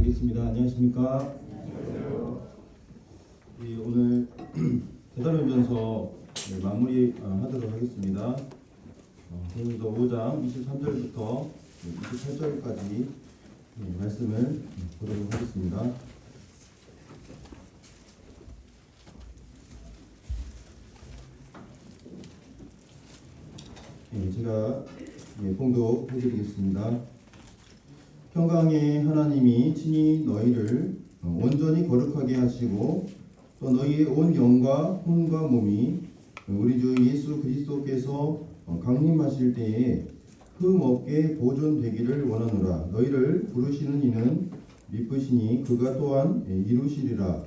하겠습니다. 안녕하십니까? 오늘 데살로니가전서 마무리하도록 하겠습니다. 데살로니가 5장 23절부터 28절까지 말씀을 보도록 하겠습니다. 제가 봉독해드리겠습니다. 평강의 하나님이 친히 너희를 온전히 거룩하게 하시고 또 너희의 온 영과 혼과 몸이 우리 주 예수 그리스도께서 강림하실 때에 흠없게 보존되기를 원하노라. 너희를 부르시는 이는 미쁘시니 그가 또한 이루시리라.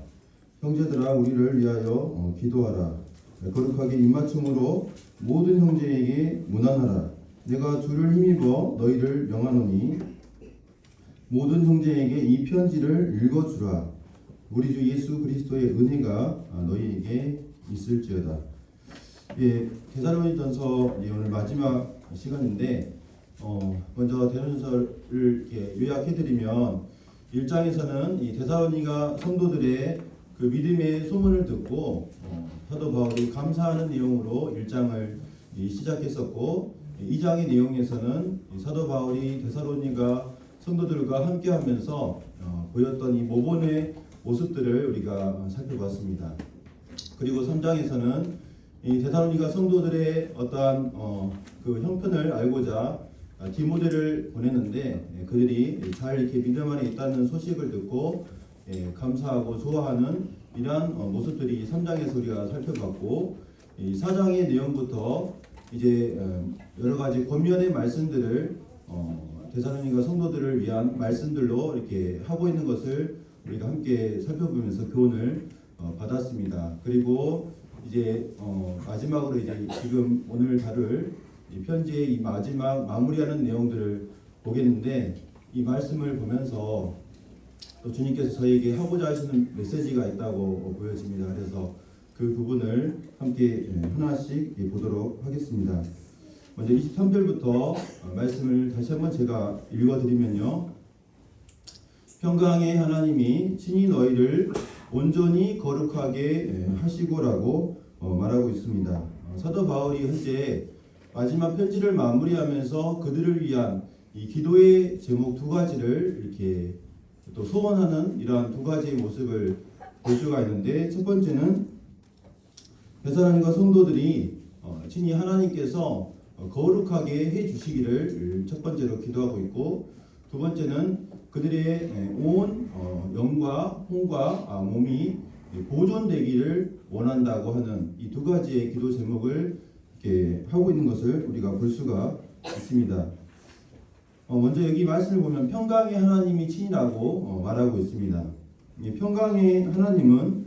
형제들아 우리를 위하여 기도하라. 거룩하게 입맞춤으로 모든 형제에게 문안하라. 내가 주를 힘입어 너희를 명하노니 모든 형제에게 이 편지를 읽어주라. 우리 주 예수 그리스도의 은혜가 너희에게 있을지어다. 데살로니가전서 오늘 마지막 시간인데 먼저 데살로니가전서를 요약해드리면 1장에서는 이 데살로니가 성도들의 그 믿음의 소문을 듣고 사도 바울이 감사하는 내용으로 1장을 시작했었고, 2장의 내용에서는 사도 바울이 데살로니가 성도들과 함께하면서 보였던 이 모본의 모습들을 우리가 살펴봤습니다. 그리고 3장에서는 이 데살로니가 성도들의 어떠한 그 형편을 알고자 디모데를 보냈는데 그들이 잘 이렇게 믿음 안에 있다는 소식을 듣고 감사하고 좋아하는 이러한 모습들이 3장에서 우리가 살펴봤고, 이 4장의 내용부터 이제 여러 가지 권면의 말씀들을 데살로니가 성도들을 위한 말씀들로 이렇게 하고 있는 것을 우리가 함께 살펴보면서 교훈을 받았습니다. 그리고 이제 마지막으로 이제 지금 오늘 다룰 이 편지의 이 마지막 마무리하는 내용들을 보겠는데, 이 말씀을 보면서 또 주님께서 저희에게 하고자 하시는 메시지가 있다고 보여집니다. 그래서 그 부분을 함께 하나씩 보도록 하겠습니다. 먼저 23절부터 말씀을 다시 한번 제가 읽어드리면요. 평강의 하나님이 친히 너희를 온전히 거룩하게 하시고라고 말하고 있습니다. 사도 바울이 현재 마지막 편지를 마무리하면서 그들을 위한 이 기도의 제목 두 가지를 이렇게 또 소원하는 이러한 두 가지의 모습을 볼 수가 있는데, 첫 번째는 데살로니가 성도들이 친히 하나님께서 거룩하게 해주시기를 첫 번째로 기도하고 있고, 두 번째는 그들의 온 영과 혼과 몸이 보존되기를 원한다고 하는 이 두 가지의 기도 제목을 이렇게 하고 있는 것을 우리가 볼 수가 있습니다. 먼저 여기 말씀을 보면 평강의 하나님이 친히라고 말하고 있습니다. 이 평강의 하나님은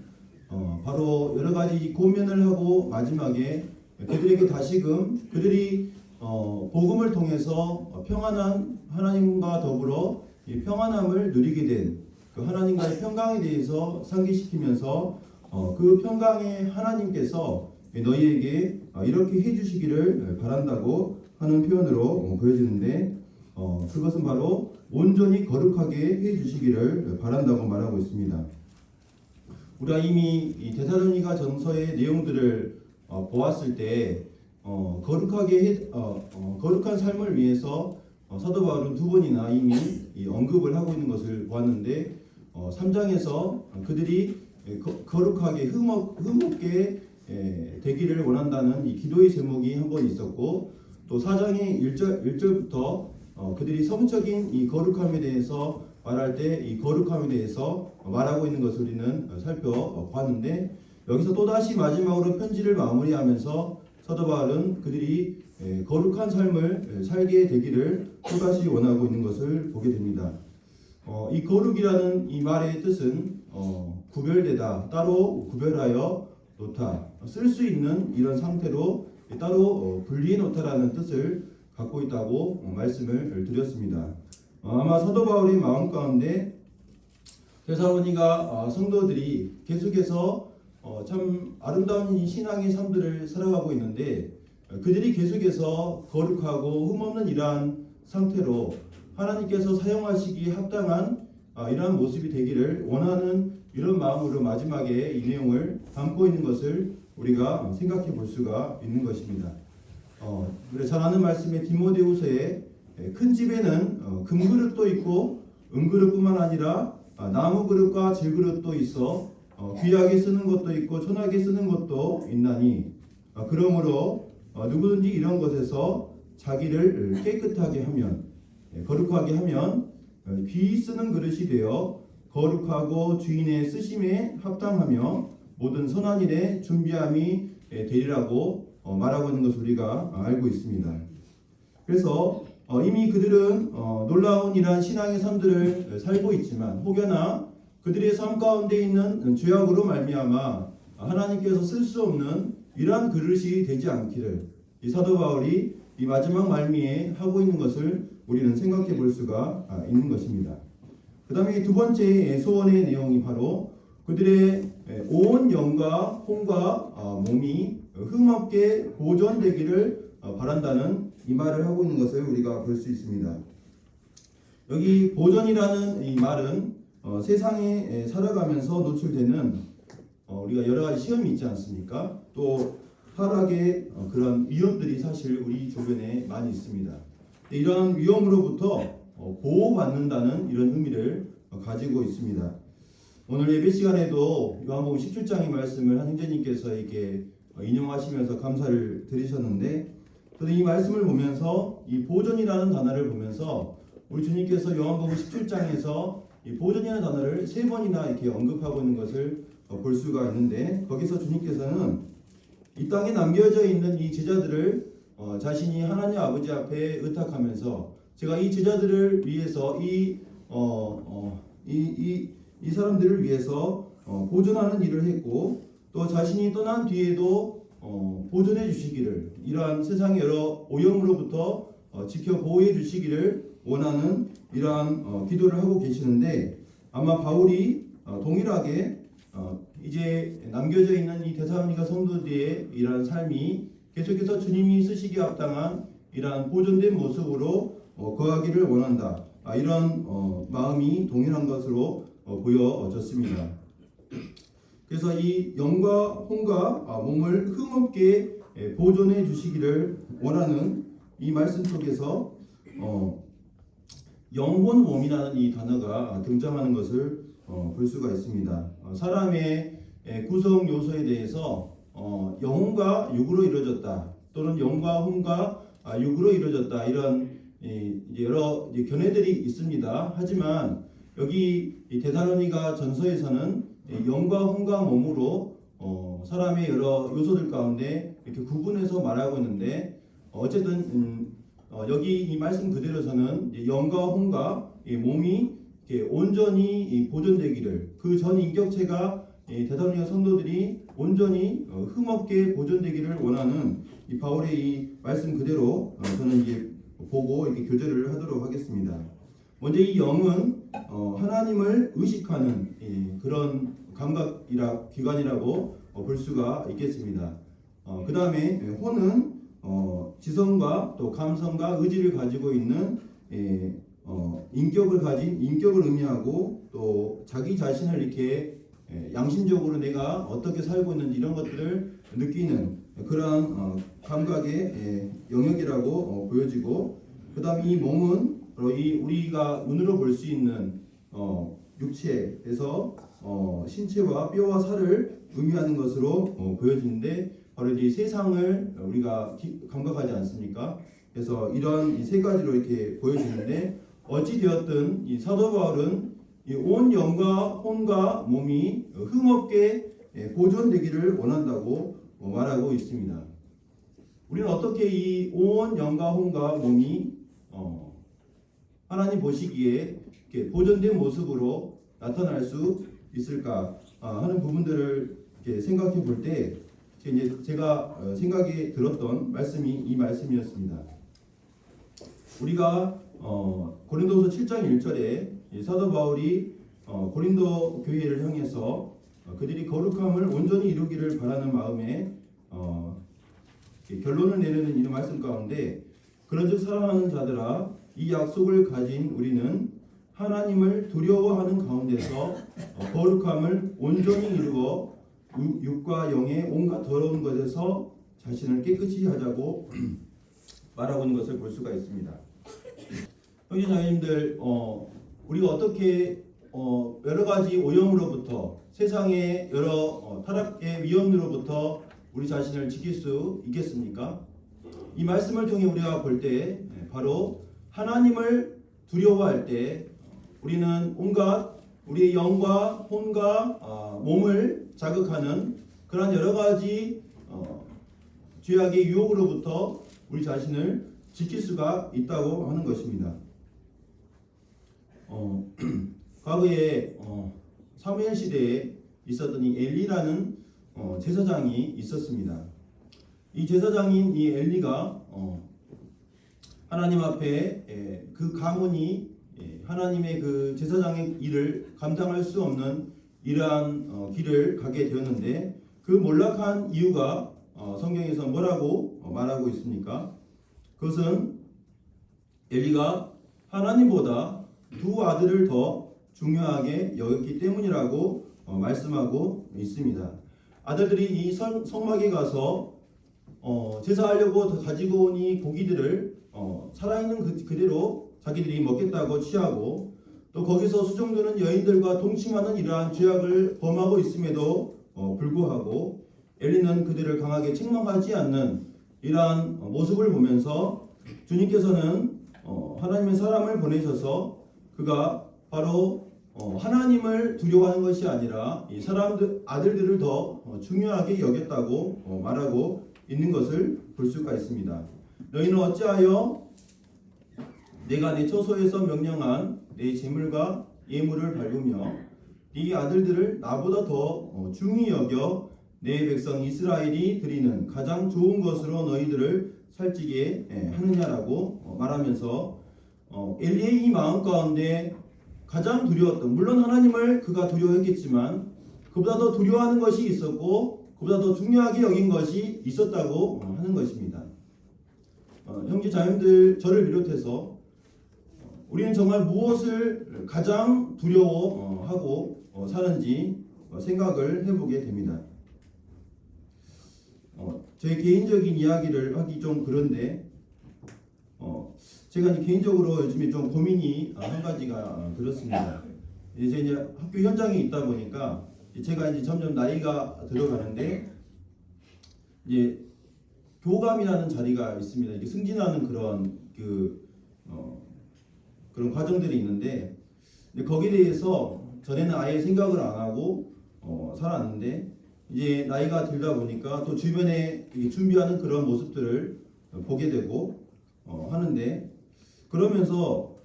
바로 여러 가지 고면을 하고 마지막에 그들에게 다시금 그들이 복음을 통해서 평안한 하나님과 더불어 이 평안함을 누리게 된 그 하나님과의 평강에 대해서 상기시키면서 그 평강의 하나님께서 너희에게 이렇게 해주시기를 바란다고 하는 표현으로 보여지는데, 그것은 바로 온전히 거룩하게 해주시기를 바란다고 말하고 있습니다. 우리가 이미 이 데살로니가 전서의 내용들을 보았을 때 거룩한 삶을 위해서 사도 바울은 두 번이나 이미 언급을 하고 있는 것을 보았는데, 3장에서 그들이 거룩하게 흠없게 되기를 원한다는 이 기도의 제목이 한 번 있었고, 또 4장의 1절부터 그들이 성적인 이 거룩함에 대해서 말할 때 이 거룩함에 대해서 말하고 있는 것을 우리는 살펴보았는데, 여기서 또다시 마지막으로 편지를 마무리하면서 사도 바울은 그들이 거룩한 삶을 살게 되기를 또다시 원하고 있는 것을 보게 됩니다. 이 거룩이라는 이 말의 뜻은 구별되다, 따로 구별하여 놓다, 쓸 수 있는 이런 상태로 따로 분리해 놓다라는 뜻을 갖고 있다고 말씀을 드렸습니다. 아마 사도 바울의 마음 가운데 데살로니가 성도들이 계속해서 참 아름다운 이 신앙의 삶들을 살아가고 있는데, 그들이 계속해서 거룩하고 흠없는 이러한 상태로 하나님께서 사용하시기 합당한 이러한 모습이 되기를 원하는 이런 마음으로 마지막에 이 내용을 담고 있는 것을 우리가 생각해 볼 수가 있는 것입니다. 우리가 잘 아는 말씀의 디모데후서에 큰 집에는 금그릇도 있고 은그릇뿐만 아니라 나무 그릇과 질그릇도 있어 귀하게 쓰는 것도 있고 천하게 쓰는 것도 있나니 그러므로 누구든지 이런 것에서 자기를 깨끗하게 하면 거룩하게 하면 귀히 쓰는 그릇이 되어 거룩하고 주인의 쓰심에 합당하며 모든 선한 일에 준비함이 되리라고 말하고 있는 것을 우리가 알고 있습니다. 그래서 이미 그들은 놀라운 이러한 신앙의 삶들을 살고 있지만 혹여나 그들의 삶 가운데 있는 죄악으로 말미암아 하나님께서 쓸 수 없는 이러한 그릇이 되지 않기를 이 사도 바울이 이 마지막 말미에 하고 있는 것을 우리는 생각해 볼 수가 있는 것입니다. 그 다음에 두 번째 소원의 내용이 바로 그들의 온 영과 혼과 몸이 흠없게 보존되기를 바란다는 이 말을 하고 있는 것을 우리가 볼 수 있습니다. 여기 보존이라는 이 말은 세상에 살아가면서 노출되는 우리가 여러 가지 시험이 있지 않습니까? 또 타락의 그런 위험들이 사실 우리 주변에 많이 있습니다. 이런 위험으로부터 보호받는다는 이런 의미를 가지고 있습니다. 오늘 예배 시간에도 요한복음 17장의 말씀을 한 형제님께서 이렇게 인용하시면서 감사를 드리셨는데 저도 이 말씀을 보면서 이 보존이라는 단어를 보면서 우리 주님께서 요한복음 17장에서 이 보존이라는 단어를 3번이나 이렇게 언급하고 있는 것을 볼 수가 있는데 거기서 주님께서는 이 땅에 남겨져 있는 이 제자들을 자신이 하나님 아버지 앞에 의탁하면서 제가 이 제자들을 위해서 이 사람들을 위해서 보존하는 일을 했고 또 자신이 떠난 뒤에도 보존해 주시기를 이러한 세상의 여러 오염으로부터 지켜 보호해 주시기를 원하는 이러한 기도를 하고 계시는데 아마 바울이 동일하게 이제 남겨져 있는 이 데살로니가 성도들의 이러한 삶이 계속해서 주님이 쓰시기에 합당한 이러한 보존된 모습으로 거하기를 원한다. 이런 마음이 동일한 것으로 보여졌습니다. 그래서 이 영과 혼과 몸을 흠없게 보존해 주시기를 원하는 이 말씀 속에서 영혼 몸이라는 이 단어가 등장하는 것을 볼 수가 있습니다. 사람의 구성 요소에 대해서 영혼과 육으로 이루어졌다 또는 영과 혼과 육으로 이루어졌다 이런 여러 견해들이 있습니다. 하지만 여기 데살로니가 전서에서는 영과 혼과 몸으로 사람의 여러 요소들 가운데 이렇게 구분해서 말하고 있는데 어쨌든 여기 이 말씀 그대로서는 영과 혼과 몸이 온전히 보존되기를 그 전 인격체가 데살로니가 성도들이 온전히 흠없게 보존되기를 원하는 이 바울의 이 말씀 그대로 저는 이제 보고 이렇게 교제를 하도록 하겠습니다. 먼저 이 영은 하나님을 의식하는 그런 기관이라고 볼 수가 있겠습니다. 그 다음에 혼은 지성과 또 감성과 의지를 가지고 있는 인격을 가진 인격을 의미하고 또 자기 자신을 이렇게 양심적으로 내가 어떻게 살고 있는지 이런 것들을 느끼는 그러한 감각의 영역이라고 보여지고 그 다음에 이 몸은 이 우리가 눈으로 볼 수 있는 육체에서 신체와 뼈와 살을 의미하는 것으로 보여지는데 바로 이 세상을 우리가 감각하지 않습니까? 그래서 이런 이 세 가지로 이렇게 보여지는데 어찌 되었든 이 사도 바울은 이 온 영과 혼과 몸이 흠없게 보존되기를 원한다고 말하고 있습니다. 우리는 어떻게 이 온 영과 혼과 몸이 하나님 보시기에 이렇게 보존된 모습으로 나타날 수 있을까 하는 부분들을 이렇게 생각해 볼 때 제가 생각이 들었던 말씀이 이 말씀이었습니다. 우리가 고린도서 7장 1절에 사도 바울이 고린도 교회를 향해서 그들이 거룩함을 온전히 이루기를 바라는 마음에 결론을 내리는 이 말씀 가운데 그런즉 사랑하는 자들아 이 약속을 가진 우리는 하나님을 두려워하는 가운데서 거룩함을 온전히 이루어 육과 영의 온갖 더러운 것에서 자신을 깨끗이 하자고 말하고 있는 것을 볼 수가 있습니다. 형제 자매님들, 우리가 어떻게 여러 가지 오염으로부터 세상의 여러 타락의 위험으로부터 우리 자신을 지킬 수 있겠습니까? 이 말씀을 통해 우리가 볼 때 바로 하나님을 두려워할 때 우리는 온갖 우리의 영과 혼과 몸을 자극하는 그러한 여러 가지 죄악의 유혹으로부터 우리 자신을 지킬 수가 있다고 하는 것입니다. 과거에 사무엘 시대에 있었던 이 엘리라는 제사장이 있었습니다. 이 제사장인 이 엘리가 하나님 앞에 그 가문이 하나님의 그 제사장의 일을 감당할 수 없는 이러한 길을 가게 되었는데 그 몰락한 이유가 성경에서 뭐라고 말하고 있습니까? 그것은 엘리가 하나님보다 두 아들을 더 중요하게 여겼기 때문이라고 말씀하고 있습니다. 아들들이 이 성막에 가서 제사하려고 가지고 온 이 고기들을 살아있는 그대로 자기들이 먹겠다고 취하고 또 거기서 수종드는 여인들과 동침하는 이러한 죄악을 범하고 있음에도 불구하고 엘리는 그들을 강하게 책망하지 않는 이러한 모습을 보면서 주님께서는 하나님의 사람을 보내셔서 그가 바로 하나님을 두려워하는 것이 아니라 이 사람들 아들들을 더 중요하게 여겼다고 말하고 있는 것을 볼 수가 있습니다. 너희는 어찌하여 내가 내 처소에서 명령한 내 재물과 예물을 밟으며 네 아들들을 나보다 더 중히 여겨 내 백성 이스라엘이 드리는 가장 좋은 것으로 너희들을 살찌게 하느냐라고 말하면서 엘리의 이 마음 가운데 가장 두려웠던, 물론 하나님을 그가 두려워했겠지만 그보다 더 두려워하는 것이 있었고 그보다 더 중요하게 여긴 것이 있었다고 하는 것입니다. 형제 자매들, 저를 비롯해서 우리는 정말 무엇을 가장 두려워하고 사는지 생각을 해보게 됩니다. 제 개인적인 이야기를 하기 좀 그런데 제가 이제 개인적으로 요즘에 좀 고민이 한 가지가 들었습니다. 이제 학교 현장에 있다 보니까 제가 이제 점점 나이가 들어가는데 이제 교감이라는 자리가 있습니다. 이게 승진하는 그런 그런 과정들이 있는데 거기에 대해서 전에는 아예 생각을 안 하고 살았는데 이제 나이가 들다 보니까 또 주변에 준비하는 그런 모습들을 보게 되고 하는데 그러면서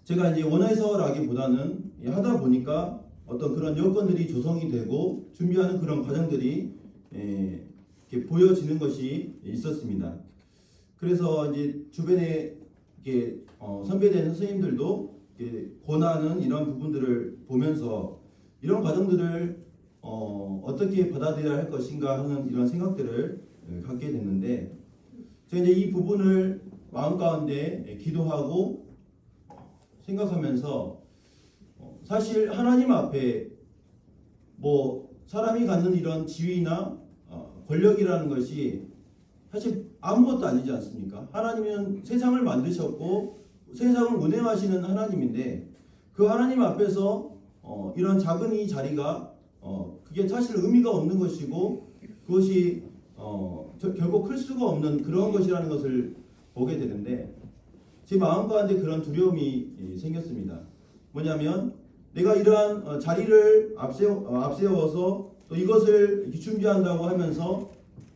제가 이제 원해서라기보다는 하다 보니까 어떤 그런 여건들이 조성이 되고 준비하는 그런 과정들이 이렇게 보여지는 것이 있었습니다. 그래서 이제 주변에 이렇게 선배된 선생님들도 이렇게 권하는 이런 부분들을 보면서 이런 과정들을 어떻게 받아들여야 할 것인가 하는 이런 생각들을 갖게 됐는데 제가 이제 이 부분을 마음 가운데 기도하고 생각하면서 사실 하나님 앞에 뭐 사람이 갖는 이런 지위나 권력이라는 것이 사실 아무것도 아니지 않습니까? 하나님은 세상을 만드셨고 세상을 운행하시는 하나님인데 그 하나님 앞에서 이런 작은 이 자리가 그게 사실 의미가 없는 것이고 그것이 결국 클 수가 없는 그런 것이라는 것을 보게 되는데 제 마음 가운데 그런 두려움이 생겼습니다. 뭐냐면 내가 이러한 자리를 앞세워서 또 이것을 이렇게 준비한다고 하면서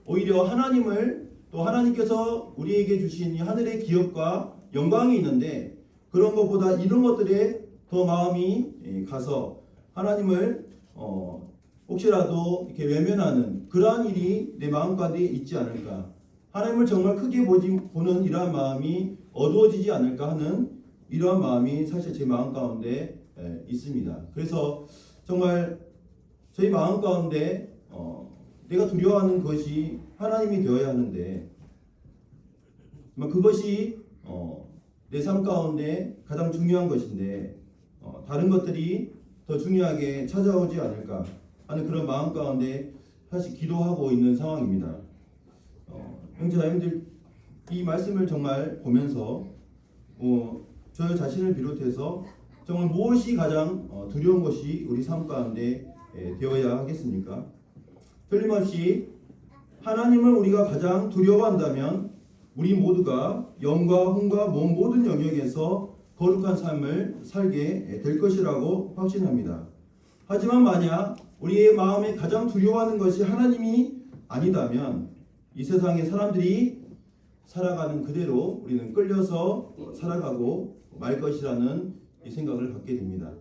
오히려 하나님을 또 하나님께서 우리에게 주신 이 하늘의 기업과 영광이 있는데 그런 것보다 이런 것들에 더 마음이 가서 하나님을 혹시라도 이렇게 외면하는 그러한 일이 내 마음 가운데 있지 않을까, 하나님을 정말 크게 보는 이러한 마음이 어두워지지 않을까 하는 이러한 마음이 사실 제 마음 가운데 있습니다. 그래서 정말 저희 마음 가운데 내가 두려워하는 것이 하나님이 되어야 하는데 그것이 내 삶 가운데 가장 중요한 것인데 다른 것들이 더 중요하게 찾아오지 않을까 하는 그런 마음 가운데 사실 기도하고 있는 상황입니다. 형제자매들, 이 말씀을 정말 보면서 저 자신을 비롯해서 정말 무엇이 가장 두려운 것이 우리 삶 가운데 되어야 하겠습니까? 틀림없이 하나님을 우리가 가장 두려워한다면 우리 모두가 영과 혼과 몸 모든 영역에서 거룩한 삶을 살게 될 것이라고 확신합니다. 하지만 만약 우리의 마음에 가장 두려워하는 것이 하나님이 아니다면 이 세상의 사람들이 살아가는 그대로 우리는 끌려서 살아가고 말 것이라는 이 생각을 갖게 됩니다.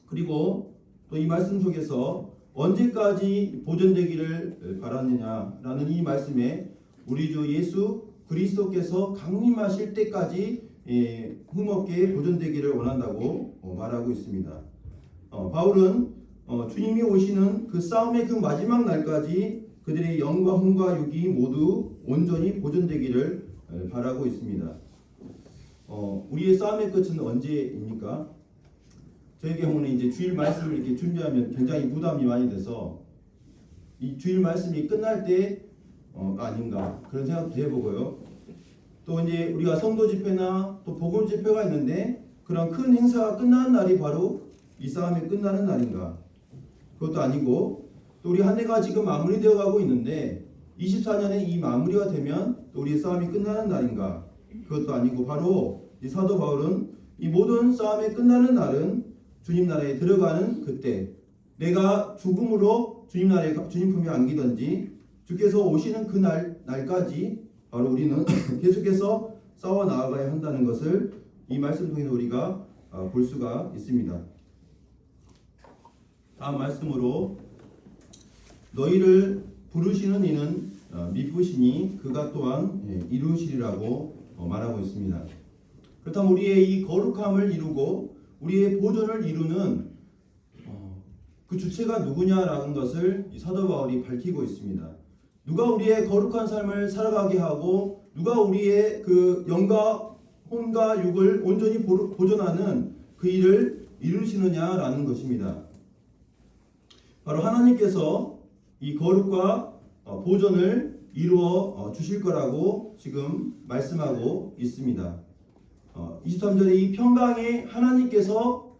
그리고 또 이 말씀 속에서 언제까지 보존되기를 바라느냐라는 이 말씀에 우리 주 예수 그리스도께서 강림하실 때까지 흠없게 보존되기를 원한다고 말하고 있습니다. 바울은 주님이 오시는 그 싸움의 그 마지막 날까지 그들의 영과 혼과 육이 모두 온전히 보존되기를 바라고 있습니다. 우리의 싸움의 끝은 언제입니까? 저희 경우는 이제 주일 말씀을 이렇게 준비하면 굉장히 부담이 많이 돼서 이 주일 말씀이 끝날 때 아닌가 그런 생각도 해보고요. 또 이제 우리가 성도 집회나 또 복음 집회가 있는데 그런 큰 행사가 끝나는 날이 바로 이 싸움이 끝나는 날인가? 그것도 아니고 또 우리 한 해가 지금 마무리되어 가고 있는데 24년에 이 마무리가 되면 또 우리의 싸움이 끝나는 날인가? 그것도 아니고 바로 이 사도 바울은 이 모든 싸움이 끝나는 날은 주님 나라에 들어가는 그때, 내가 죽음으로 주님 나라에 주님 품에 안기든지 주께서 오시는 그 날까지 바로 우리는 계속해서 싸워 나아가야 한다는 것을 이 말씀 통해서 우리가 볼 수가 있습니다. 다음 말씀으로 너희를 부르시는 이는 미쁘시니 그가 또한 이루시리라고 말하고 있습니다. 그렇다면 우리의 이 거룩함을 이루고 우리의 보존을 이루는 그 주체가 누구냐라는 것을 이 사도 바울이 밝히고 있습니다. 누가 우리의 거룩한 삶을 살아가게 하고 누가 우리의 그 영과 혼과 육을 온전히 보존하는 그 일을 이루시느냐라는 것입니다. 바로 하나님께서 이 거룩과 보존을 이루어 주실 거라고 지금 말씀하고 있습니다. 23절에 이 평강에 하나님께서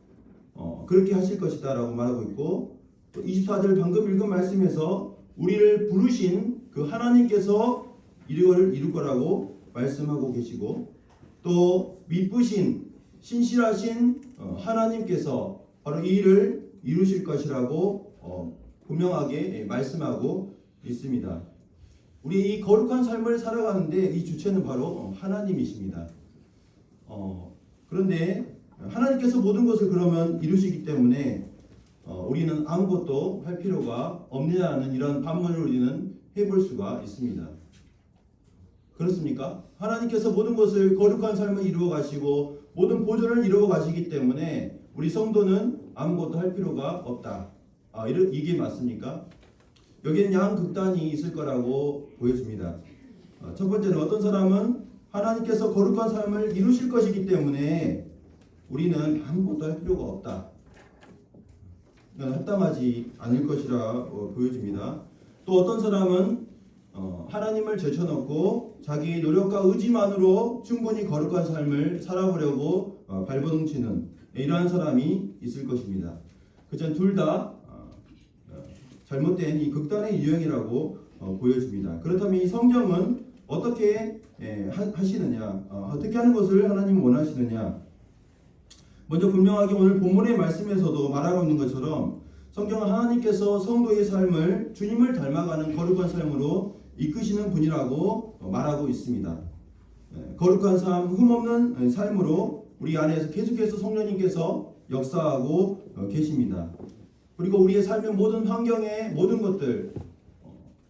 그렇게 하실 것이다 라고 말하고 있고, 또 24절 방금 읽은 말씀에서 우리를 부르신 그 하나님께서 이룰 거라고 말씀하고 계시고, 또 미쁘신 신실하신 하나님께서 바로 이 일을 이루실 것이라고 분명하게 말씀하고 있습니다. 우리 이 거룩한 삶을 살아가는데 이 주체는 바로 하나님이십니다. 그런데 하나님께서 모든 것을 그러면 이루시기 때문에 우리는 아무것도 할 필요가 없느냐는 이런 반문을 우리는 해볼 수가 있습니다. 그렇습니까? 하나님께서 모든 것을 거룩한 삶을 이루어 가시고 모든 보존을 이루어 가시기 때문에 우리 성도는 아무것도 할 필요가 없다. 이게 맞습니까? 여기는 양극단이 있을 거라고 보여집니다. 첫 번째는 어떤 사람은 하나님께서 거룩한 삶을 이루실 것이기 때문에 우리는 아무것도 할 필요가 없다. 이건 합당하지 않을 것이라 보여집니다. 또 어떤 사람은 하나님을 제쳐놓고 자기 노력과 의지만으로 충분히 거룩한 삶을 살아보려고 발버둥치는 이러한 사람이 있을 것입니다. 그전 둘 다 잘못된 이 극단의 유형이라고 보여집니다. 그렇다면 이 성경은 어떻게 하시느냐, 어떻게 하는 것을 하나님 원하시느냐. 먼저 분명하게 오늘 본문의 말씀에서도 말하고 있는 것처럼 성경은 하나님께서 성도의 삶을 주님을 닮아가는 거룩한 삶으로 이끄시는 분이라고 말하고 있습니다. 거룩한 삶, 흠없는 삶으로 우리 안에서 계속해서 성령님께서 역사하고 계십니다. 그리고 우리의 삶의 모든 환경의 모든 것들,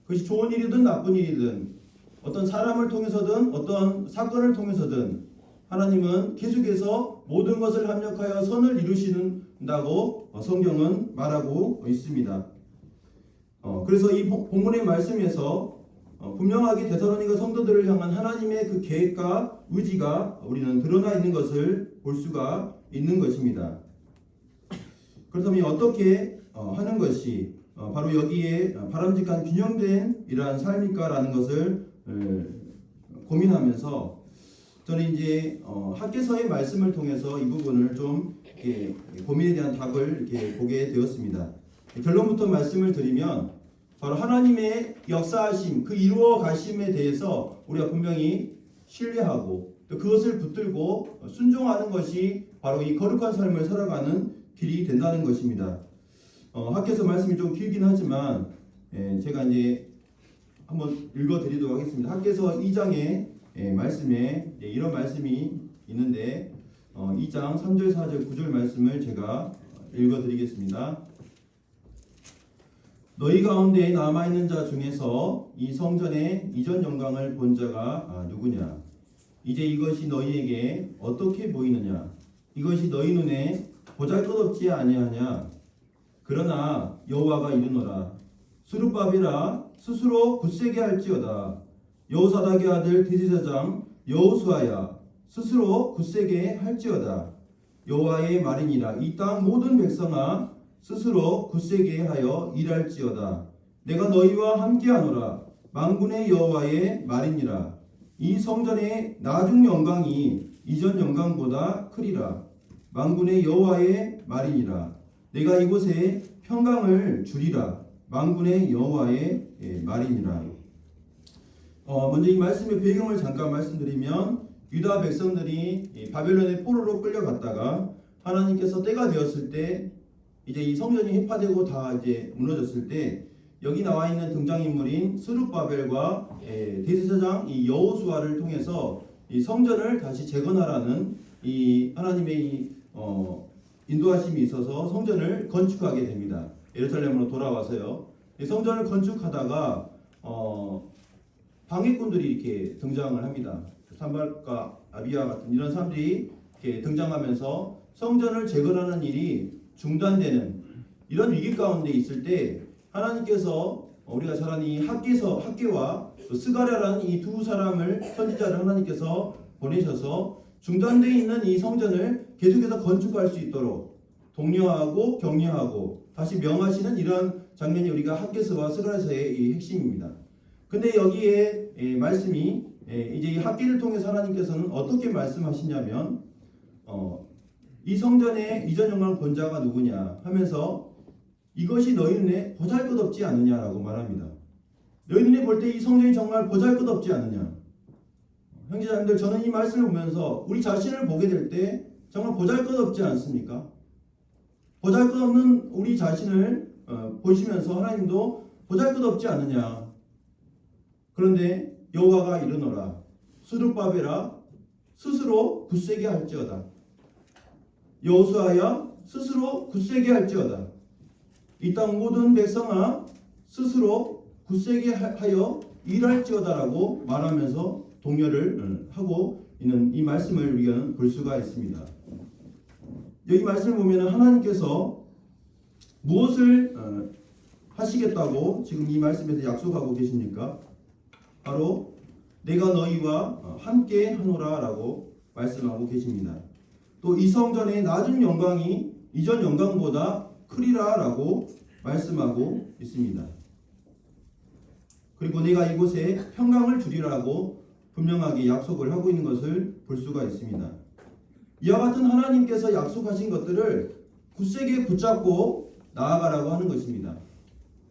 그것이 좋은 일이든 나쁜 일이든 어떤 사람을 통해서든 어떤 사건을 통해서든 하나님은 계속해서 모든 것을 합력하여 선을 이루신다고 성경은 말하고 있습니다. 그래서 이 본문의 말씀에서 분명하게 데살로니가 성도들을 향한 하나님의 그 계획과 의지가 우리는 드러나 있는 것을 볼 수가 있는 것입니다. 그렇다면 어떻게 하는 것이 바로 여기에 바람직한 균형된 이러한 삶일까라는 것을 고민하면서 저는 이제 학개서의 말씀을 통해서 이 부분을 좀 이렇게 고민에 대한 답을 이렇게 보게 되었습니다. 결론부터 말씀을 드리면 바로 하나님의 역사하심, 그 이루어 가심에 대해서 우리가 분명히 신뢰하고 또 그것을 붙들고 순종하는 것이 바로 이 거룩한 삶을 살아가는 길이 된다는 것입니다. 학개서 말씀이 좀 길긴 하지만 제가 이제 한번 읽어드리도록 하겠습니다. 학개서 2장의 말씀에 이런 말씀이 있는데 2장 3절, 4절, 9절 말씀을 제가 읽어드리겠습니다. 너희 가운데 남아있는 자 중에서 이 성전의 이전 영광을 본 자가 누구냐? 이제 이것이 너희에게 어떻게 보이느냐? 이것이 너희 눈에 보잘것없지 아니하냐? 그러나 여호와가 이르노라. 스룹바벨아 스스로 굳세게 할지어다. 여호사닥의 아들 대제사장 여호수아야 스스로 굳세게 할지어다. 여호와의 말이니라. 이 땅 모든 백성아 스스로 굳세게 하여 일할지어다. 내가 너희와 함께하노라. 만군의 여호와의 말이니라. 이 성전의 나중 영광이 이전 영광보다 크리라. 만군의 여호와의 말이니라. 내가 이곳에 평강을 주리라. 만군의 여호와의 말이니라. 먼저 이 말씀의 배경을 잠깐 말씀드리면 유다 백성들이 바벨론의 포로로 끌려갔다가 하나님께서 때가 되었을 때 이제 이 성전이 해파되고 다 이제 무너졌을 때 여기 나와 있는 등장인물인 스룹바벨과 대제사장 이 여호수아를 통해서 이 성전을 다시 재건하라는 이 하나님의 이 인도하심이 있어서 성전을 건축하게 됩니다. 예루살렘으로 돌아와서요. 이 성전을 건축하다가 방해꾼들이 이렇게 등장을 합니다. 산발과 아비야 같은 이런 사람들이 이렇게 등장하면서 성전을 재건하는 일이 중단되는 이런 위기 가운데 있을 때 하나님께서 우리가 잘 아는 이 학개와 스가랴라는 이 두 사람을 선지자를 하나님께서 보내셔서 중단되어 있는 이 성전을 계속해서 건축할 수 있도록 독려하고 격려하고 다시 명하시는 이런 장면이 우리가 학개서와 스가랴서의 이 핵심입니다. 근데 여기에 말씀이 이제 이 학개를 통해서 하나님께서는 어떻게 말씀하시냐면 이 성전의 이전 영광을 본 자가 누구냐 하면서 이것이 너희 눈에 보잘것없지 않느냐라고 말합니다. 너희 눈에 볼 때 이 성전이 정말 보잘것없지 않느냐. 형제자매들, 저는 이 말씀을 보면서 우리 자신을 보게 될 때 정말 보잘것없지 않습니까? 보잘것없는 우리 자신을 보시면서 하나님도 보잘것없지 않느냐. 그런데 여호와가 이르노라. 스룹바벨아 스스로 굳세게 할지어다. 여호수아야 스스로 굳세게 할지어다. 이 땅 모든 백성아 스스로 굳세게 하여 일할지어다라고 말하면서 독려를 하고 있는 이 말씀을 우리가 볼 수가 있습니다. 여기 말씀을 보면 하나님께서 무엇을 하시겠다고 지금 이 말씀에서 약속하고 계십니까? 바로 내가 너희와 함께 하노라 라고 말씀하고 계십니다. 또 이 성전의 낮은 영광이 이전 영광보다 크리라 라고 말씀하고 있습니다. 그리고 내가 이곳에 평강을 주리라고 분명하게 약속을 하고 있는 것을 볼 수가 있습니다. 이와 같은 하나님께서 약속하신 것들을 굳세게 붙잡고 나아가라고 하는 것입니다.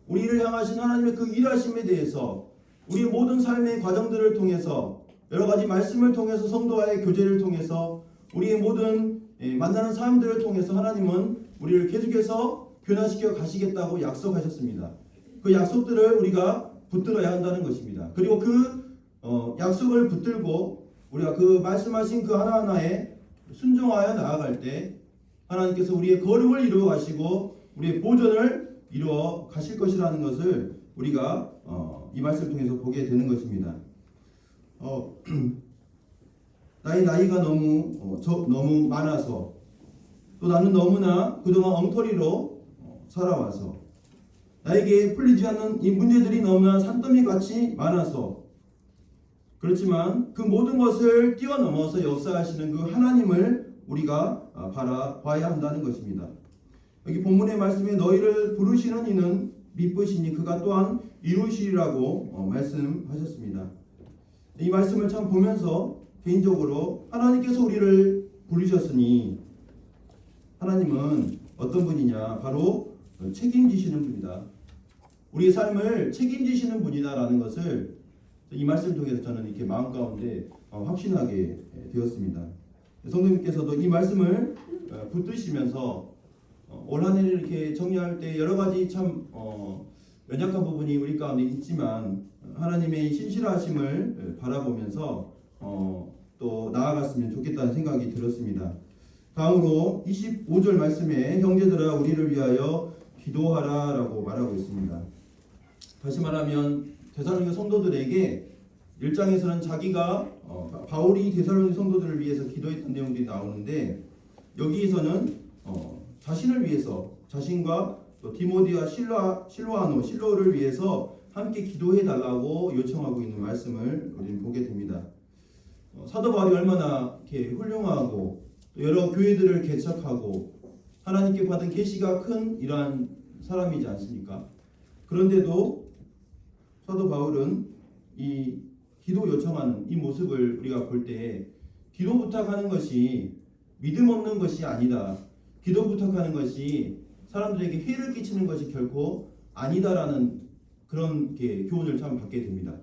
우리를 향하신 하나님의 그 일하심에 대해서 우리의 모든 삶의 과정들을 통해서 여러 가지 말씀을 통해서 성도와의 교제를 통해서 우리의 모든 만나는 사람들을 통해서 하나님은 우리를 계속해서 변화시켜 가시겠다고 약속하셨습니다. 그 약속들을 우리가 붙들어야 한다는 것입니다. 그리고 그 약속을 붙들고 우리가 그 말씀하신 그 하나하나에 순종하여 나아갈 때 하나님께서 우리의 거룩을 이루어 가시고 우리의 보존을 이루어 가실 것이라는 것을 우리가 이 말씀을 통해서 보게 되는 것입니다. 나이가 너무 많아서 또 나는 너무나 그동안 엉터리로 살아와서 나에게 풀리지 않는 이 문제들이 너무나 산더미 같이 많아서, 그렇지만 그 모든 것을 뛰어넘어서 역사하시는 그 하나님을 우리가 바라봐야 한다는 것입니다. 여기 본문의 말씀에 너희를 부르시는 이는 미쁘시니 그가 또한 이루시리라고 말씀하셨습니다. 이 말씀을 참 보면서 개인적으로 하나님께서 우리를 부르셨으니 하나님은 어떤 분이냐? 바로 책임지시는 분이다. 우리의 삶을 책임지시는 분이다라는 것을 이 말씀을 통해서 저는 이렇게 마음 가운데 확신하게 되었습니다. 성도님께서도 이 말씀을 붙드시면서 올 한 해를 이렇게 정리할 때 여러 가지 참 연약한 부분이 우리 가운데 있지만 하나님의 신실하심을 바라보면서 또 나아갔으면 좋겠다는 생각이 들었습니다. 다음으로 25절 말씀에 형제들아 우리를 위하여 기도하라 라고 말하고 있습니다. 다시 말하면 데살로니가 성도들에게 1장에서는 자기가 바울이 데살로니가 성도들을 위해서 기도했던 내용들이 나오는데, 여기에서는 자신을 위해서, 자신과 또 디모데와 실로를 위해서 함께 기도해 달라고 요청하고 있는 말씀을 우리는 보게 됩니다. 사도 바울이 얼마나 이렇게 훌륭하고 또 여러 교회들을 개척하고 하나님께 받은 계시가 큰 이러한 사람이지 않습니까? 그런데도 사도 바울은 이 기도 요청하는 이 모습을 우리가 볼 때 기도 부탁하는 것이 믿음 없는 것이 아니다. 기도 부탁하는 것이 사람들에게 해를 끼치는 것이 결코 아니다라는 그런 교훈을 참 받게 됩니다.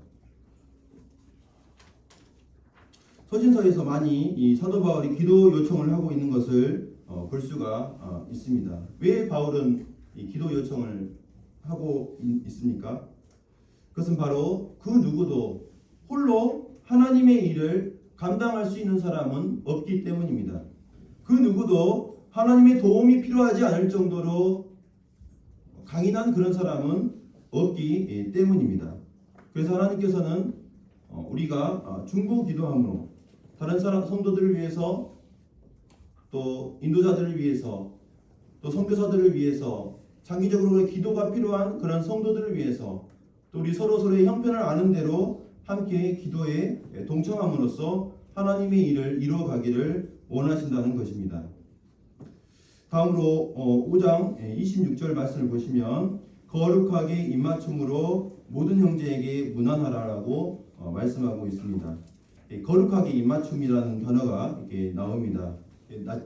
서신서에서 많이 이 사도 바울이 기도 요청을 하고 있는 것을 볼 수가 있습니다. 왜 바울은 이 기도 요청을 하고 있습니까? 그것은 바로 그 누구도 홀로 하나님의 일을 감당할 수 있는 사람은 없기 때문입니다. 그 누구도 하나님의 도움이 필요하지 않을 정도로 강인한 그런 사람은 없기 때문입니다. 그래서 하나님께서는 우리가 중보 기도함으로 다른 사람 성도들을 위해서, 또 인도자들을 위해서, 또 선교사들을 위해서, 장기적으로 기도가 필요한 그런 성도들을 위해서, 또 우리 서로서로의 형편을 아는 대로 함께 기도에 동참함으로써 하나님의 일을 이루어가기를 원하신다는 것입니다. 다음으로 5장 26절 말씀을 보시면 거룩하게 입맞춤으로 모든 형제에게 문안하라라고 말씀하고 있습니다. 거룩하게 입맞춤이라는 단어가 이렇게 나옵니다.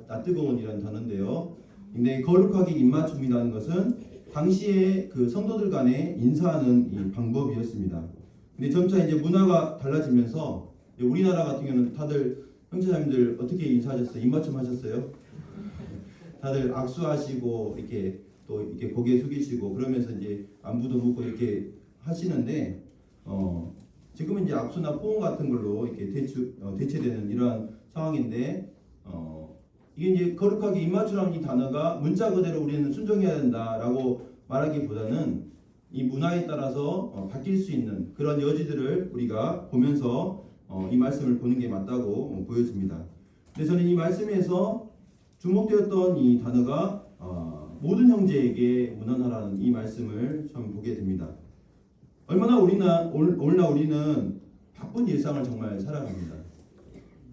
낯뜨거운 이라는 단어인데요. 근데 거룩하게 입맞춤이라는 것은 당시에 그 성도들 간에 인사하는 이 방법이었습니다. 근데 점차 이제 문화가 달라지면서 우리나라 같은 경우는 다들 형제자매들 어떻게 인사하셨어요? 입맞춤 하셨어요? 다들 악수하시고 이렇게 또 이렇게 고개 숙이시고 그러면서 이제 안부도 묻고 이렇게 하시는데 지금은 이제 악수나 포옹 같은 걸로 이렇게 대체되는 이러한 상황인데 이게 이제 거룩하게 입맞추라는 이 단어가 문자 그대로 우리는 순종해야 된다라고 말하기보다는 이 문화에 따라서 바뀔 수 있는 그런 여지들을 우리가 보면서 이 말씀을 보는 게 맞다고 보여집니다. 근데 저는 이 말씀에서 주목되었던 이 단어가 모든 형제에게 문안하라는 이 말씀을 참 보게 됩니다. 얼마나 오늘날 우리는 바쁜 일상을 정말 살아갑니다.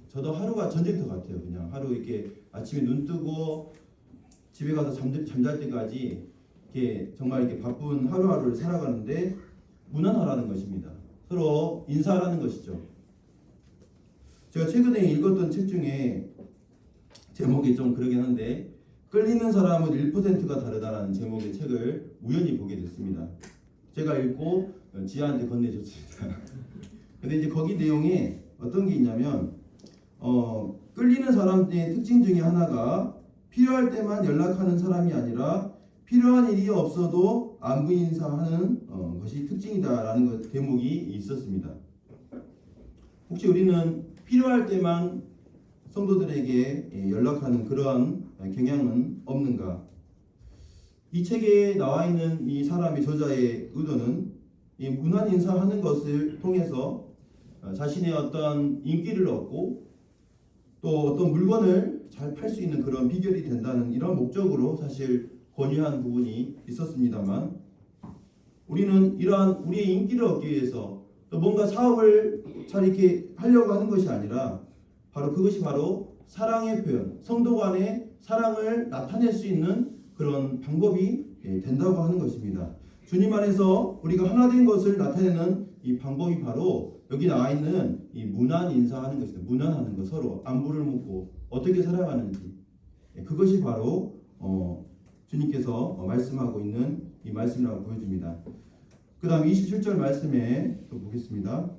저도 하루가 전쟁터 같아요. 그냥 하루 이렇게 아침에 눈 뜨고 집에 가서 잠잘 때까지 이렇게 정말 이렇게 바쁜 하루하루를 살아가는데 문안하라는 것입니다. 서로 인사하라는 것이죠. 제가 최근에 읽었던 책 중에 제목이 좀 그러긴 한데 끌리는 사람은 1%가 다르다라는 제목의 책을 우연히 보게 됐습니다. 제가 읽고 지아한테 건네줬습니다. 근데 이제 거기 내용에 어떤 게 있냐면 끌리는 사람의 특징 중에 하나가 필요할 때만 연락하는 사람이 아니라 필요한 일이 없어도 안부 인사하는 것이 특징이다라는 대목이 있었습니다. 혹시 우리는 필요할 때만 성도들에게 연락하는 그러한 경향은 없는가? 이 책에 나와 있는 이 사람의 저자의 의도는 이 문안 인사하는 것을 통해서 자신의 어떤 인기를 얻고 또 어떤 물건을 잘 팔 수 있는 그런 비결이 된다는 이런 목적으로 사실 권유한 부분이 있었습니다만 우리는 이러한 우리의 인기를 얻기 위해서 또 뭔가 사업을 잘 이렇게 하려고 하는 것이 아니라 바로 그것이 바로 사랑의 표현, 성도 간의 사랑을 나타낼 수 있는 그런 방법이 된다고 하는 것입니다. 주님 안에서 우리가 하나 된 것을 나타내는 이 방법이 바로 여기 나와 있는 이 문안 인사하는 것입니다. 문안하는 것, 서로 안부를 묻고 어떻게 살아가는지, 그것이 바로 주님께서 말씀하고 있는 이 말씀이라고 보여줍니다. 그 다음 27절 말씀에 또 보겠습니다.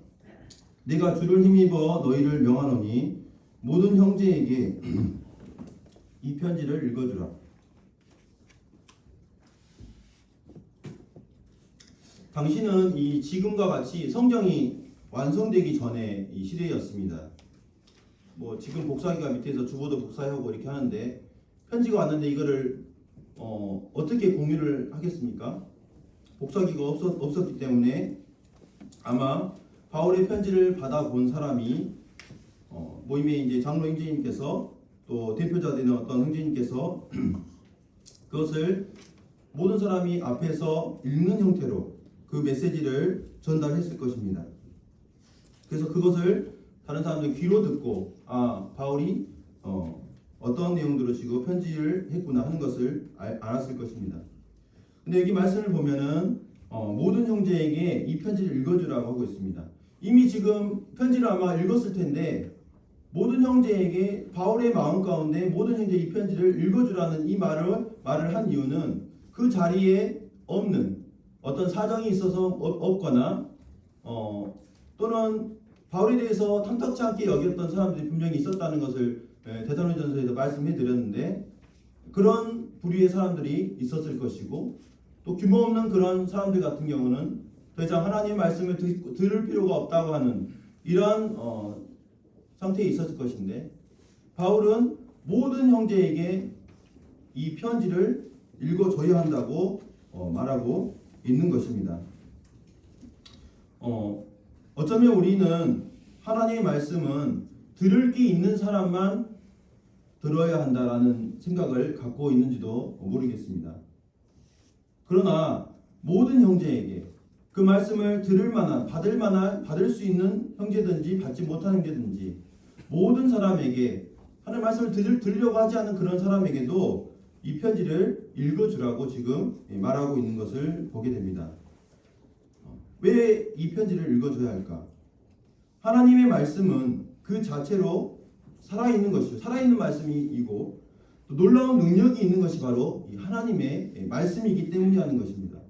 내가 주를 힘입어 너희를 명하노니 모든 형제에게 이 편지를 읽어주라. 당시는 이 지금과 같이 성경이 완성되기 전에 이 시대였습니다. 뭐 지금 복사기가 밑에서 주보도 복사하고 이렇게 하는데 편지가 왔는데 이거를 어떻게 공유를 하겠습니까? 복사기가 없었기 때문에 아마 바울의 편지를 받아본 사람이 모임의 이제 장로 형제님께서 또 대표자 되는 어떤 형제님께서 그것을 모든 사람이 앞에서 읽는 형태로 그 메시지를 전달했을 것입니다. 그래서 그것을 다른 사람들이 귀로 듣고 바울이 어떤 내용들을 지고 편지를 했구나 하는 것을 알았을 것입니다. 근데 여기 말씀을 보면은 모든 형제에게 이 편지를 읽어주라고 하고 있습니다. 이미 지금 편지를 아마 읽었을 텐데 모든 형제에게 바울의 마음 가운데 모든 형제 이 편지를 읽어주라는 이 말을 한 이유는 그 자리에 없는 어떤 사정이 있어서 없거나 또는 바울에 대해서 탐탁치 않게 여겼던 사람들이 분명히 있었다는 것을 데살로니가전서에서 말씀해 드렸는데 그런 부류의 사람들이 있었을 것이고 또 규모 없는 그런 사람들 같은 경우는 더 이상 하나님의 말씀을 들을 필요가 없다고 하는 이러한 상태에 있었을 것인데 바울은 모든 형제에게 이 편지를 읽어줘야 한다고 말하고 있는 것입니다. 어쩌면 우리는 하나님의 말씀은 들을 게 있는 사람만 들어야 한다라는 생각을 갖고 있는지도 모르겠습니다. 그러나 모든 형제에게 그 말씀을 들을 만한, 받을 수 있는 형제든지 받지 못한 형제든지 모든 사람에게 하나님의 말씀을 들으려고 하지 않는 그런 사람에게도 이 편지를 읽어주라고 지금 말하고 있는 것을 보게 됩니다. 왜 이 편지를 읽어줘야 할까? 하나님의 말씀은 그 자체로 살아있는 것이죠. 살아있는 말씀이고 또 놀라운 능력이 있는 것이 바로 이 하나님의 말씀이기 때문이라는 것입니다.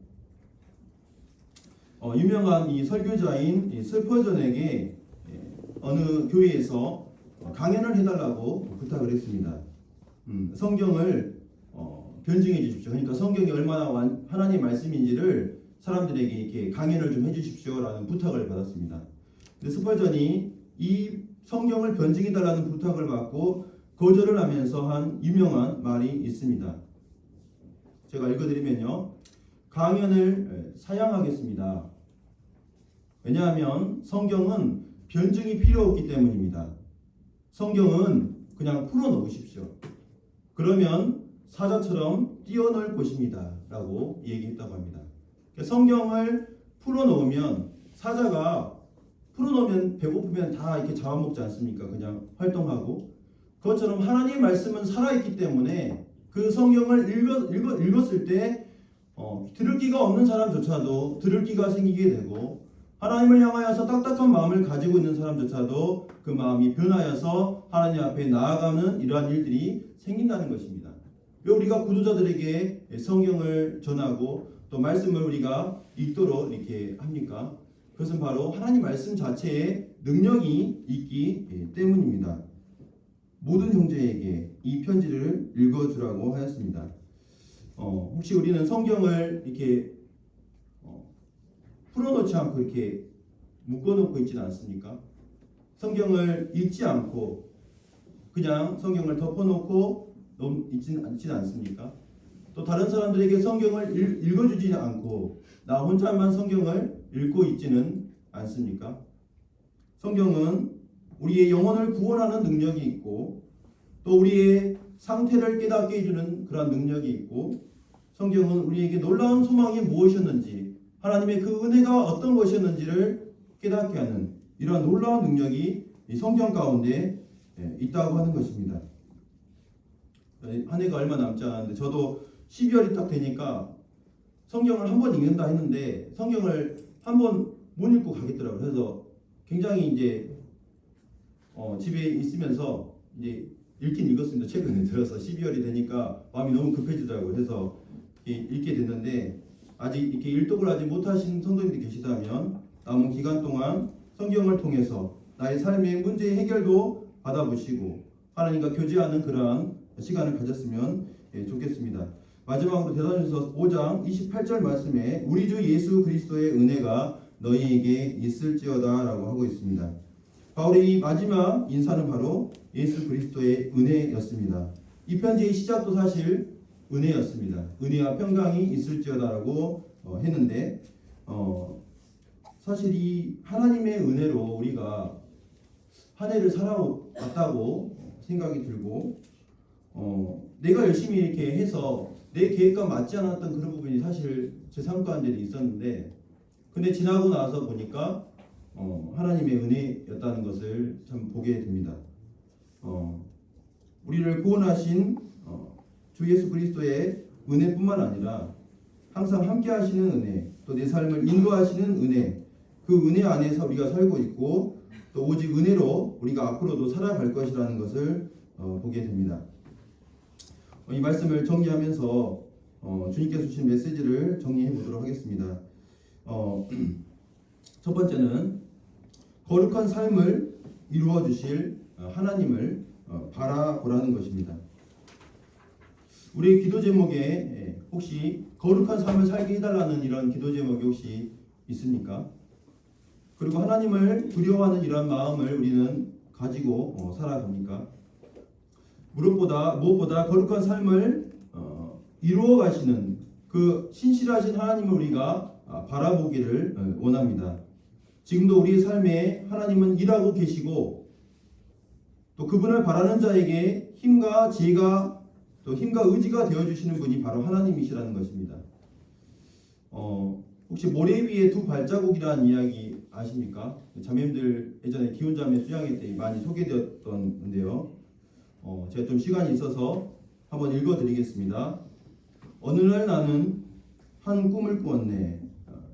유명한 이 설교자인 스퍼전에게 어느 교회에서 강연을 해달라고 부탁을 했습니다. 성경을 변증해 주십시오. 그러니까 성경이 얼마나 하나님의 말씀인지를 사람들에게 이렇게 강연을 좀 해주십시오라는 부탁을 받았습니다. 근데 스펄전이 이 성경을 변증해달라는 부탁을 받고 거절을 하면서 한 유명한 말이 있습니다. 제가 읽어드리면요. 강연을 사양하겠습니다. 왜냐하면 성경은 변증이 필요 없기 때문입니다. 성경은 그냥 풀어놓으십시오. 그러면 사자처럼 뛰어놀 것입니다. 라고 얘기했다고 합니다. 성경을 풀어놓으면 사자가 풀어놓으면 배고프면 다 이렇게 잡아먹지 않습니까? 그냥 활동하고 그것처럼 하나님의 말씀은 살아있기 때문에 그 성경을 읽었을 때 들을 기가 없는 사람조차도 들을 기가 생기게 되고 하나님을 향하여서 딱딱한 마음을 가지고 있는 사람조차도 그 마음이 변하여서 하나님 앞에 나아가는 이러한 일들이 생긴다는 것입니다. 왜 우리가 구도자들에게 성경을 전하고 또 말씀을 우리가 읽도록 이렇게 합니까? 그것은 바로 하나님 말씀 자체에 능력이 있기 때문입니다. 모든 형제에게 이 편지를 읽어주라고 하였습니다. 혹시 우리는 성경을 이렇게 풀어놓지 않고 이렇게 묶어놓고 있지는 않습니까? 성경을 읽지 않고 그냥 성경을 덮어놓고 있지는 않습니까? 또 다른 사람들에게 성경을 읽어주지 않고 나 혼자만 성경을 읽고 있지는 않습니까? 성경은 우리의 영혼을 구원하는 능력이 있고 또 우리의 상태를 깨닫게 해주는 그런 능력이 있고 성경은 우리에게 놀라운 소망이 무엇이었는지 하나님의 그 은혜가 어떤 것이었는지를 깨닫게 하는 이러한 놀라운 능력이 이 성경 가운데 있다고 하는 것입니다. 한 해가 얼마 남지 않았는데 저도 12월이 딱 되니까 성경을 한 번 읽는다 했는데 성경을 한 번 못 읽고 가겠더라고요. 그래서 굉장히 이제 집에 있으면서 이제 읽긴 읽었습니다. 최근에 들어서 12월이 되니까 마음이 너무 급해지더라고요. 그래서 읽게 됐는데 아직 이렇게 일독을 하지 못하신 성도님들이 계시다면 남은 기간 동안 성경을 통해서 나의 삶의 문제 해결도 받아보시고 하나님과 교제하는 그러한 시간을 가졌으면 좋겠습니다. 마지막으로 데살로니가서 5장 28절 말씀에 우리 주 예수 그리스도의 은혜가 너희에게 있을지어다 라고 하고 있습니다. 바울의 이 마지막 인사는 바로 예수 그리스도의 은혜였습니다. 이 편지의 시작도 사실 은혜였습니다. 은혜와 평강이 있을지어다 라고 했는데 사실 이 하나님의 은혜로 우리가 한 해를 살아왔다고 생각이 들고 내가 열심히 이렇게 해서 내 계획과 맞지 않았던 그런 부분이 사실 제 삶 가운데도 있었는데 근데 지나고 나서 보니까 하나님의 은혜였다는 것을 참 보게 됩니다. 우리를 구원하신 주 예수 그리스도의 은혜뿐만 아니라 항상 함께 하시는 은혜, 또 내 삶을 인도하시는 은혜, 그 은혜 안에서 우리가 살고 있고 또 오직 은혜로 우리가 앞으로도 살아갈 것이라는 것을 보게 됩니다. 이 말씀을 정리하면서 주님께서 주신 메시지를 정리해 보도록 하겠습니다. 첫 번째는 거룩한 삶을 이루어 주실 하나님을 바라보라는 것입니다. 우리의 기도 제목에 혹시 거룩한 삶을 살게 해달라는 이런 기도 제목이 혹시 있습니까? 그리고 하나님을 두려워하는 이런 마음을 우리는 가지고 살아갑니까? 무엇보다 거룩한 삶을 이루어 가시는 그 신실하신 하나님을 우리가 바라보기를 원합니다. 지금도 우리의 삶에 하나님은 일하고 계시고 또 그분을 바라는 자에게 힘과 지혜가 또 힘과 의지가 되어주시는 분이 바로 하나님이시라는 것입니다. 혹시 모래 위에 두 발자국이라는 이야기 아십니까? 자매님들 예전에 기혼자매 수양회 때 많이 소개되었던데요. 제가 좀 시간이 있어서 한번 읽어드리겠습니다. 어느 날 나는 한 꿈을 꾸었네.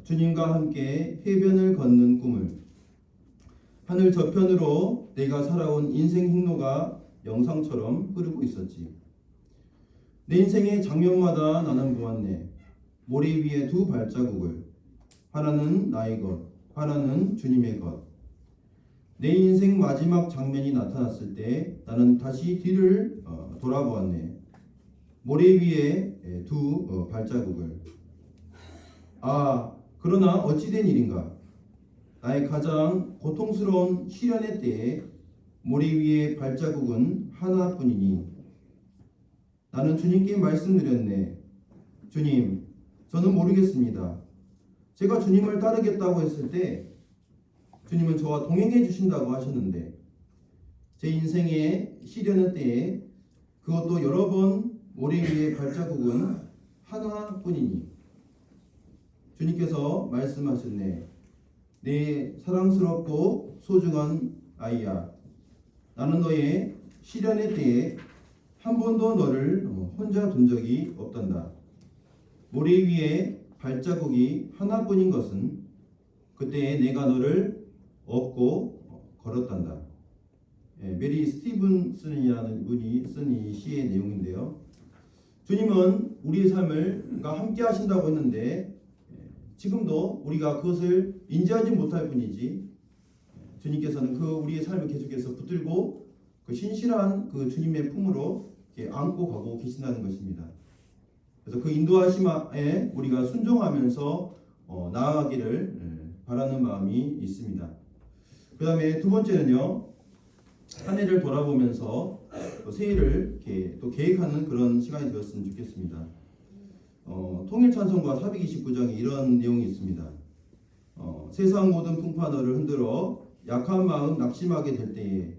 주님과 함께 해변을 걷는 꿈을. 하늘 저편으로 내가 살아온 인생 행로가 영상처럼 흐르고 있었지. 내 인생의 장면마다 나는 보았네. 모래 위에 두 발자국을. 하나는 나의 것, 하나는 주님의 것. 내 인생 마지막 장면이 나타났을 때 나는 다시 뒤를 돌아보았네. 모래 위에 두 발자국을. 그러나 어찌된 일인가? 나의 가장 고통스러운 시련의 때에 모래 위에 발자국은 하나뿐이니 나는 주님께 말씀드렸네. 주님, 저는 모르겠습니다. 제가 주님을 따르겠다고 했을 때 주님은 저와 동행해 주신다고 하셨는데 제 인생의 시련의 때에 그것도 여러 번 모래 위에 발자국은 하나뿐이니 주님께서 말씀하셨네. 내 사랑스럽고 소중한 아이야, 나는 너의 시련의 때에 한 번도 너를 혼자 둔 적이 없단다. 모래 위에 발자국이 하나뿐인 것은 그때에 내가 너를 업고 걸었단다. 메리 스티븐슨이라는 분이 쓴 이 시의 내용인데요. 주님은 우리의 삶을 함께 하신다고 했는데 지금도 우리가 그것을 인지하지 못할 뿐이지 주님께서는 그 우리의 삶을 계속해서 붙들고 그 신실한 그 주님의 품으로 안고 가고 계신다는 것입니다. 그래서 그 인도하심에 우리가 순종하면서 나아가기를 바라는 마음이 있습니다. 그 다음에 두 번째는요, 한 해를 돌아보면서 또 새해를 이렇게 또 계획하는 그런 시간이 되었으면 좋겠습니다. 통일찬송가 429장에 이런 내용이 있습니다. 세상 모든 풍파 너를 흔들어 약한 마음 낙심하게 될 때에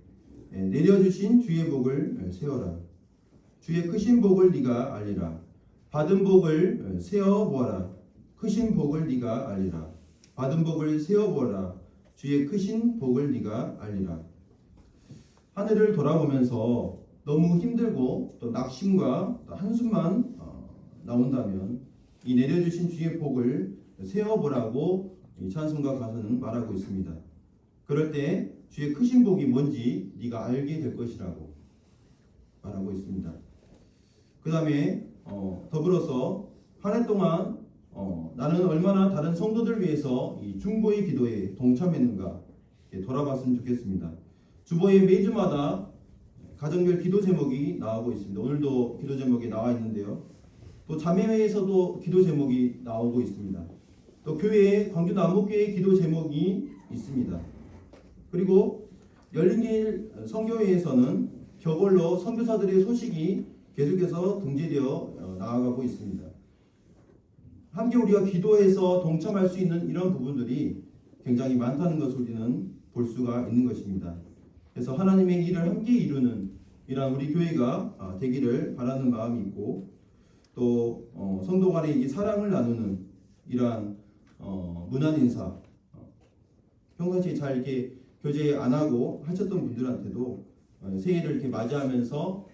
내려주신 주의 복을 세어라. 주의 크신 복을 네가 알리라. 받은 복을 세어 보아라. 크신 복을 네가 알리라. 받은 복을 세어보라. 주의 크신 복을 네가 알리라. 하늘을 돌아보면서 너무 힘들고 또 낙심과 또 한숨만 나온다면 이 내려주신 주의 복을 세어보라고 이 찬송가 가사는 말하고 있습니다. 그럴 때 주의 크신 복이 뭔지 네가 알게 될 것이라고 말하고 있습니다. 그 다음에 더불어서 한 해 동안 나는 얼마나 다른 성도들 위해서 이 중보의 기도에 동참했는가 돌아봤으면 좋겠습니다. 주보에 매주마다 가정별 기도 제목이 나오고 있습니다. 오늘도 기도 제목이 나와 있는데요. 또 자매회에서도 기도 제목이 나오고 있습니다. 또 교회에 광주 남북교회 기도 제목이 있습니다. 그리고 열린길 선교회에서는 격월로 선교사들의 소식이 계속해서 등재되어 나아가고 있습니다. 함께 우리가 기도해서 동참할 수 있는 이런 부분들이 굉장히 많다는 것을 우리는 볼 수가 있는 것입니다. 그래서 하나님의 일을 함께 이루는 이러한 우리 교회가 되기를 바라는 마음이 있고, 또 성도 간의 이 사랑을 나누는 이러한 문안 인사, 평상시에 잘 이렇게 교제 안 하고 하셨던 분들한테도 새해를 이렇게 맞이하면서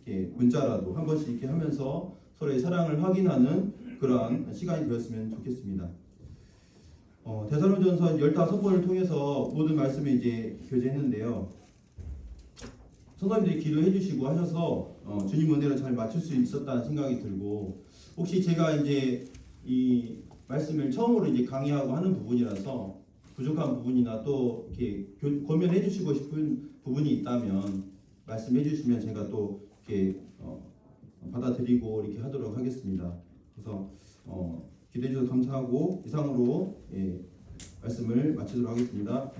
이렇게 문자라도 한 번씩 이렇게 하면서 서로의 사랑을 확인하는 그러한 시간이 되었으면 좋겠습니다. 데살로니가전서 15번을 통해서 모든 말씀을 이제 교제했는데요. 성도님들이 기도해 주시고 하셔서 주님 은혜로 잘 맞출 수 있었다는 생각이 들고, 혹시 제가 이제 이 말씀을 처음으로 이제 강의하고 하는 부분이라서 부족한 부분이나 또 이렇게 권면해 주시고 싶은 부분이 있다면 말씀해 주시면 제가 또 이렇게 받아들이고 이렇게 하도록 하겠습니다. 그래서 기도해 주셔서 감사하고 이상으로 말씀을 마치도록 하겠습니다.